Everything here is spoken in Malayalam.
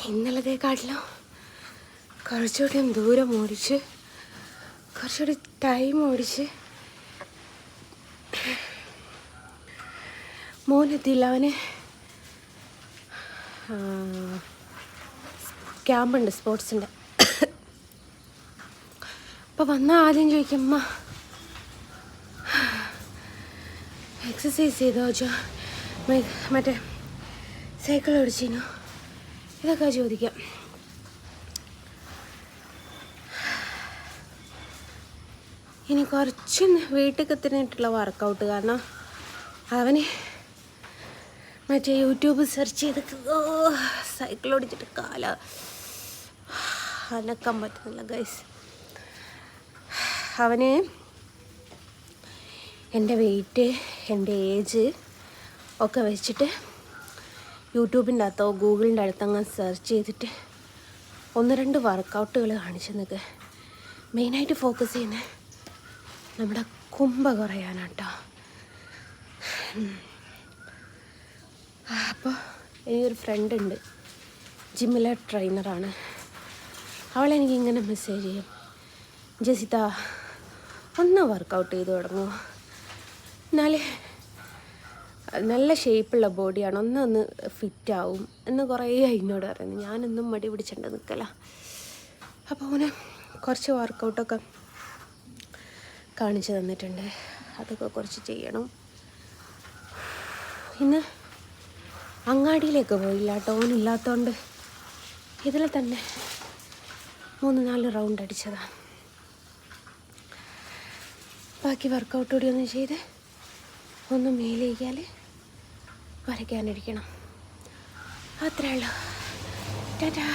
ഇന്നലത്തെക്കാട്ടിലും കുറച്ചുകൂടി ദൂരം ഓടിച്ച് കുറച്ചുകൂടി ടൈം ഓടിച്ച് മോനെത്തിയില്ല. അവന് ക്യാമ്പുണ്ട് സ്പോർട്സിൻ്റെ. അപ്പോൾ വന്നാൽ ആദ്യം ചോദിക്കും, അമ്മ എക്സസൈസ് ചെയ്തോ, മറ്റേ സൈക്കിൾ ഓടിച്ചിനോ, ഇതൊക്കെ ചോദിക്കാം. ഇനി കുറച്ച് വീട്ടിൽ എത്തിനായിട്ടുള്ള വർക്കൗട്ട്, കാരണം അവന് മറ്റേ യൂട്യൂബ് സെർച്ച് ചെയ്തിട്ട് സൈക്കിൾ ഓടിച്ചിട്ട് അനക്കാൻ പറ്റുന്നില്ല ഗൈസ്. അവന് എൻ്റെ വെയിറ്റ്, എൻ്റെ ഏജ് ഒക്കെ വെച്ചിട്ട് യൂട്യൂബിൻ്റെ അകത്തോ ഗൂഗിളിൻ്റെ അടുത്തങ്ങ് സെർച്ച് ചെയ്തിട്ട് 1-2 വർക്കൗട്ടുകൾ കാണിച്ചു നിൽക്കുക. മെയിനായിട്ട് ഫോക്കസ് ചെയ്യുന്നത് നമ്മുടെ കുമ്പ കുറയാനാട്ടോ. അപ്പോൾ എനിക്കൊരു ഫ്രണ്ട് ഉണ്ട്, ജിമ്മിലെ ട്രെയിനറാണ്. അവളെനിക്കിങ്ങനെ മെസ്സേജ് ചെയ്യും, ജസിത ഒന്ന് വർക്കൗട്ട് ചെയ്ത് തുടങ്ങുമോ, എന്നാലേ നല്ല ഷേപ്പുള്ള ബോഡിയാണ്, ഒന്ന് ഫിറ്റാവും എന്ന് കുറേ എന്നോട് പറയുന്നു. ഞാനൊന്നും മടി പിടിച്ചിട്ട് നിൽക്കല. അപ്പോൾ അവന് കുറച്ച് വർക്കൗട്ടൊക്കെ കാണിച്ചു തന്നിട്ടുണ്ട്, അതൊക്കെ കുറച്ച് ചെയ്യണം. ഇന്ന് അങ്ങാടിയിലേക്ക് പോയില്ല കേട്ടോ, ഓനില്ലാത്തതുകൊണ്ട് ഇതിൽ തന്നെ 3-4 റൗണ്ട് അടിച്ചതാണ്. ബാക്കി വർക്കൗട്ട് കൂടി ഒന്ന് ചെയ്ത് ഒന്ന് മേലേക്കാൽ വരയ്ക്കാനിരിക്കണം. അത്രേ ഉള്ളൂ. ടാറ്റാ.